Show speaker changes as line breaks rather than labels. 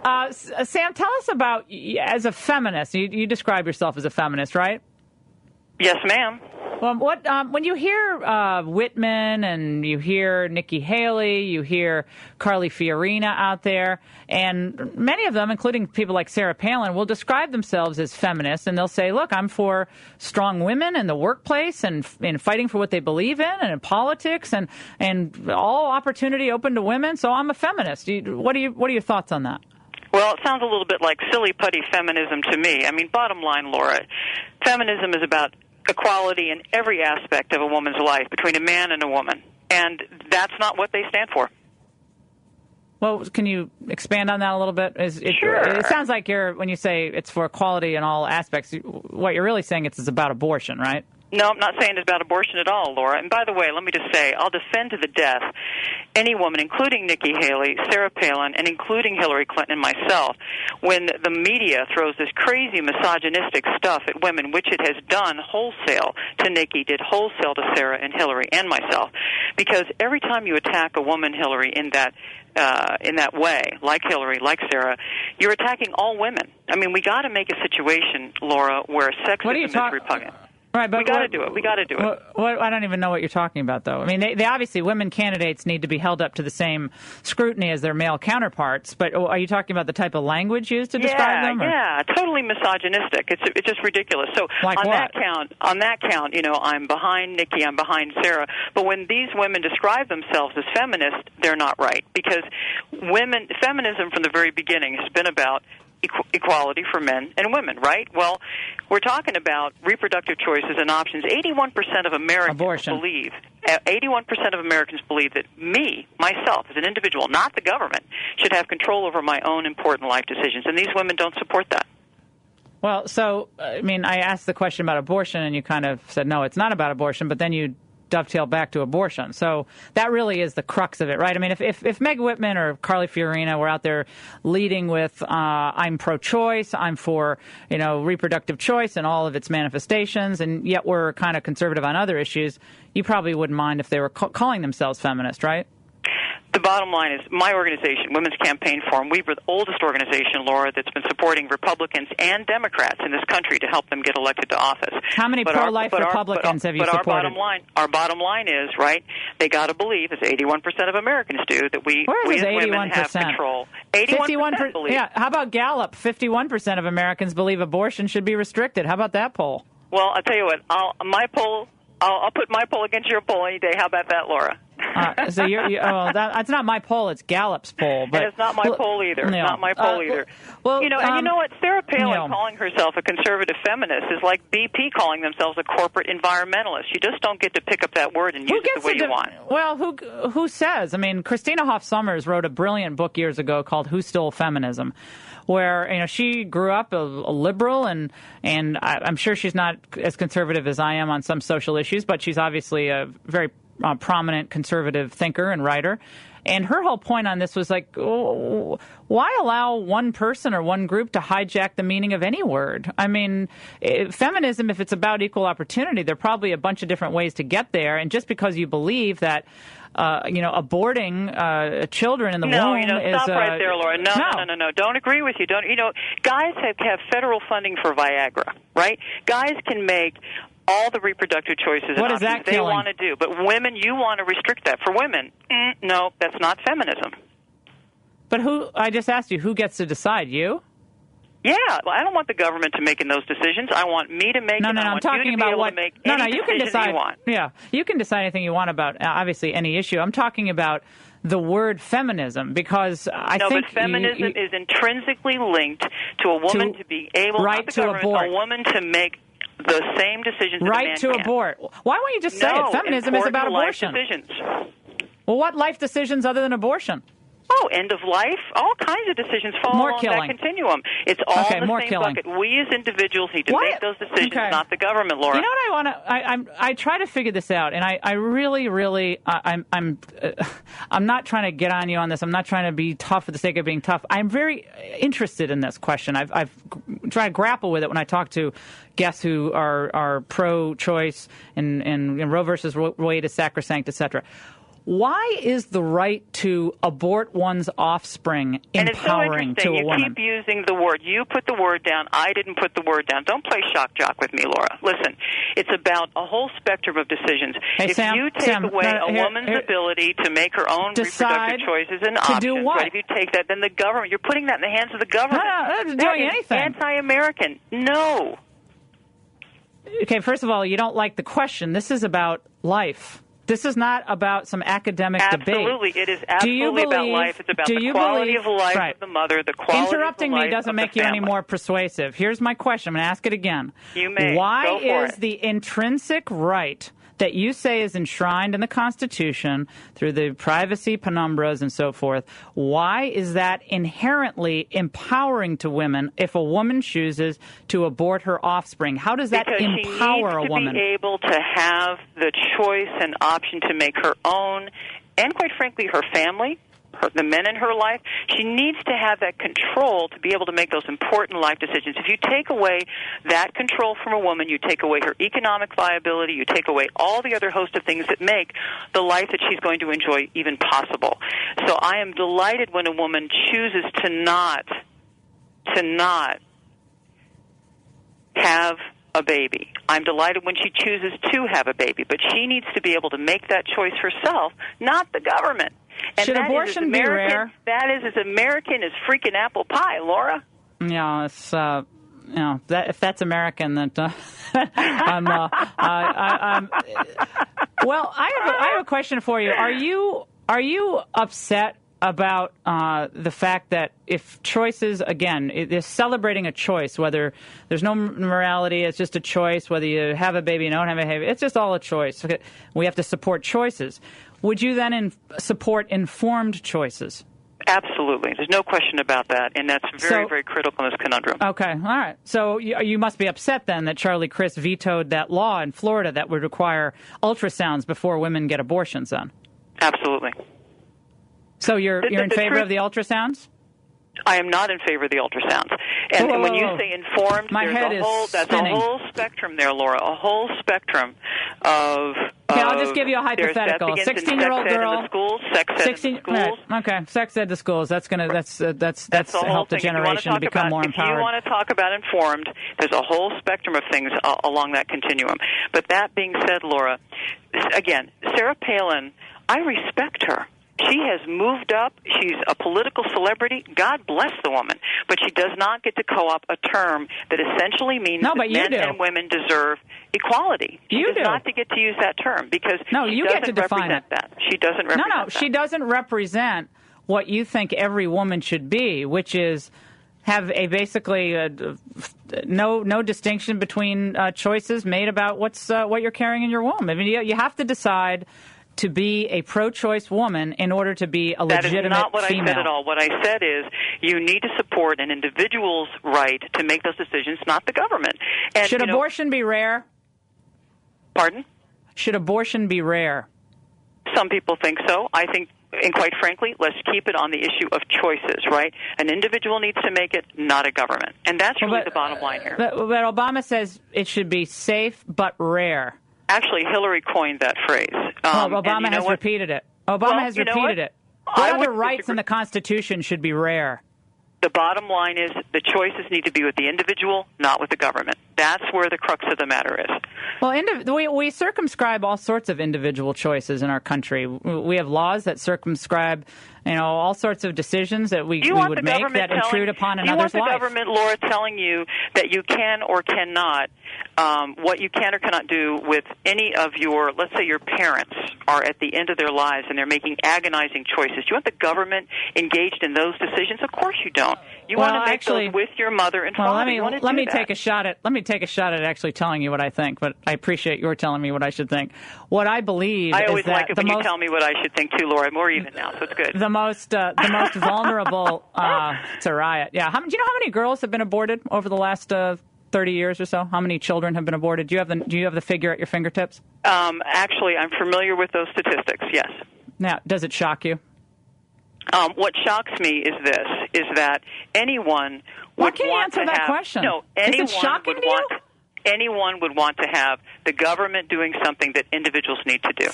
Sam, tell us about, as a feminist, you describe yourself as a feminist, right?
Yes, ma'am.
Well, when you hear Whitman and you hear Nikki Haley, you hear Carly Fiorina out there, and many of them, including people like Sarah Palin, will describe themselves as feminists, and they'll say, look, I'm for strong women in the workplace and fighting for what they believe in and in politics and all opportunity open to women, so I'm a feminist. What are your thoughts on that?
Well, it sounds a little bit like silly putty feminism to me. I mean, bottom line, Laura, feminism is about equality in every aspect of a woman's life between a man and a woman, and that's not what they stand for.
Well, can you expand on that a little bit?
Sure.
It sounds like when you say it's for equality in all aspects, what you're really saying it's about abortion, right?
No, I'm not saying it's about abortion at all, Laura. And by the way, let me just say, I'll defend to the death any woman, including Nikki Haley, Sarah Palin, and including Hillary Clinton and myself, when the media throws this crazy misogynistic stuff at women, which it has done wholesale to Nikki, did wholesale to Sarah and Hillary and myself. Because every time you attack a woman, Hillary, in that way, like Hillary, like Sarah, you're attacking all women. I mean, we got to make a situation, Laura, where sexism is repugnant.
Right, but
we got to do it. We got to do it.
I don't even know what you're talking about, though. I mean, they obviously, women candidates need to be held up to the same scrutiny as their male counterparts. But are you talking about the type of language used to describe them? Or?
Yeah, totally misogynistic. It's just ridiculous. So
like
on
what?
that count, you know, I'm behind Nikki, I'm behind Sarah. But when these women describe themselves as feminists, they're not right, because feminism from the very beginning has been about equality for men and women, right? Well, we're talking about reproductive choices and options. 81% of Americans believe 81% of Americans believe that myself, as an individual, not the government, should have control over my own important life decisions, and these women don't support that.
Well, so, I mean, I asked the question about abortion, and you kind of said, no, it's not about abortion, but then you dovetail back to abortion. So that really is the crux of it, right? I mean, if Meg Whitman or Carly Fiorina were out there leading with, I'm pro-choice, I'm for, reproductive choice and all of its manifestations, and yet we're kind of conservative on other issues, you probably wouldn't mind if they were calling themselves feminist, right?
The bottom line is my organization, Women's Campaign Forum, we're the oldest organization, Laura, that's been supporting Republicans and Democrats in this country to help them get elected to office.
How many pro-life Republicans have you supported?
Our bottom line is, right, they got to believe, as 81% of Americans do, that we as women have control. 81% believe.
Yeah, how about Gallup? 51% of Americans believe abortion should be restricted. How about that poll?
Well, I'll tell you what, I'll put my poll against your poll any day. How about that, Laura?
So that's not my poll; it's Gallup's poll. But
and it's not my poll either. Not my poll either.
Well,
and you know what? Sarah Palin calling herself a conservative feminist is like BP calling themselves a corporate environmentalist. You just don't get to pick up that word and use it the way you want.
Well, who says? I mean, Christina Hoff Sommers wrote a brilliant book years ago called "Who Stole Feminism," where she grew up a liberal, and I'm sure she's not as conservative as I am on some social issues, but she's obviously a very prominent conservative thinker and writer. And her whole point on this was like, why allow one person or one group to hijack the meaning of any word? I mean, feminism, if it's about equal opportunity, there are probably a bunch of different ways to get there. And just because you believe that aborting children in the womb is...
stop right there, Laura. No. Don't agree with you. Guys have federal funding for Viagra, right? Guys can make all the reproductive choices and options they want to do. But women, you want to restrict that. For women, no, that's not feminism.
But I just asked you, who gets to decide? You?
Yeah, well, I don't want the government to make those decisions. I want me to make them.
I'm talking about what.
You can decide. You want.
Yeah, you can decide anything you want about obviously any issue. I'm talking about the word feminism because I think
but feminism is intrinsically linked to a woman to be able,
right,
not the government,
to abort.
a woman to make the same decisions that
right
a man
to
can.
Abort. Why won't you just say it? Feminism is about abortion.
Life decisions.
Well, what life decisions other than abortion?
Oh, end of life. All kinds of decisions fall along that continuum. It's all in the same bucket. We as individuals need to make those decisions, not the government, Laura.
You know what I want to? I try to figure this out, and I really, I'm not trying to get on you on this. I'm not trying to be tough for the sake of being tough. I'm very interested in this question. I've tried to grapple with it when I talk to guests who are pro-choice and Roe versus Wade is sacrosanct, etc. Why is the right to abort one's offspring empowering to a woman?
You keep using the word. You put the word down. I didn't put the word down. Don't play shock jock with me, Laura. Listen, it's about a whole spectrum of decisions.
Hey,
if
Sam,
you take away a woman's ability to make her own reproductive choices and options,
do what?
Right, if you take that, then the government, you're putting that in the hands of the government.
No, doing anything.
Anti-American. No.
Okay, first of all, you don't like the question. This is about life. This is not about some academic debate.
Absolutely. It is absolutely about life. It's about the quality of life of the mother, the quality
Interrupting
of the life
me doesn't
of
make
the
you
family.
any more persuasive. Here's my question. I'm going to ask it again.
You may.
Why
Go for
is
it.
the intrinsic right that you say is enshrined in the Constitution through the privacy penumbras and so forth, why is that inherently empowering to women if a woman chooses to abort her offspring? How does that empower a woman?
She needs to be able to have the choice and option to make her own, and quite frankly, her family, the men in her life. She needs to have that control to be able to make those important life decisions. If you take away that control from a woman, you take away her economic viability, you take away all the other host of things that make the life that she's going to enjoy even possible. So I am delighted when a woman chooses to not have a baby. I'm delighted when she chooses to have a baby, but she needs to be able to make that choice herself, not the government. And
should abortion be rare?
That is as American as freaking apple pie, Laura.
Yeah, it's if that's American, then I'm. Well, I have a question for you. Are you upset about the fact that if choices, again, is celebrating a choice, whether there's no morality, it's just a choice, whether you have a baby, you don't have a baby, it's just all a choice. We have to support choices. Would you then support informed choices?
Absolutely. There's no question about that, and that's very, very critical in this conundrum.
Okay, all right. So you must be upset then that Charlie Crist vetoed that law in Florida that would require ultrasounds before women get abortions then?
Absolutely.
So you're in favor of the ultrasounds?
I am not in favor of the ultrasounds. And when you say informed, that's a whole spectrum there, Laura, a whole spectrum of...
Okay, I'll just give you a hypothetical. A 16-year-old girl...
In the schools, sex ed in the schools.
Right. Okay, sex ed to schools. That's helped the generation to become more empowered.
If you want to talk about informed, there's a whole spectrum of things along that continuum. But that being said, Laura, again, Sarah Palin, I respect her. She has moved up. She's a political celebrity. God bless the woman. But she does not get to co-opt a term that essentially means that men and women deserve equality. She does not get to use that term because she doesn't represent that. She doesn't represent that.
She doesn't represent what you think every woman should be, which is have basically no distinction between choices made about what you're carrying in your womb. I mean, you have to decide to be a pro-choice woman in order to be a legitimate female.
That is not what I said at all. What I said is you need to support an individual's right to make those decisions, not the government. And,
should abortion be rare?
Pardon?
Should abortion be rare?
Some people think so. I think, and quite frankly, let's keep it on the issue of choices, right? An individual needs to make it, not a government. And that's really the bottom line here.
But Obama says it should be safe but rare.
Actually, Hillary coined that phrase.
Obama has repeated it. Obama has repeated it. What other rights in the Constitution should be rare?
The bottom line is the choices need to be with the individual, not with the government. That's where the crux of the matter is.
Well, we circumscribe all sorts of individual choices in our country. We have laws that circumscribe, all sorts of decisions that we would make that intrude upon another's life.
You want the government, Laura, telling you that you can or cannot, what you can or cannot do with any of your, let's say your parents are at the end of their lives and they're making agonizing choices. Do you want the government engaged in those decisions? Of course you don't. You want to make those with your mother and father.
Let me take a shot at actually telling you what I think, but I appreciate your telling me what I should think. What I believe
I always
is that
like it when you tell me what I should think too, Laura. I'm more even now, so it's good.
The most vulnerable. It's a riot. Yeah. Do you know how many girls have been aborted over the last 30 years or so? How many children have been aborted? Do you have the figure at your fingertips?
Actually, I'm familiar with those statistics. Yes.
Now, does it shock you?
What shocks me is that anyone would want to have...
answer that question?
No,
is it shocking to you?
Anyone would want to have the government doing something that individuals need to do.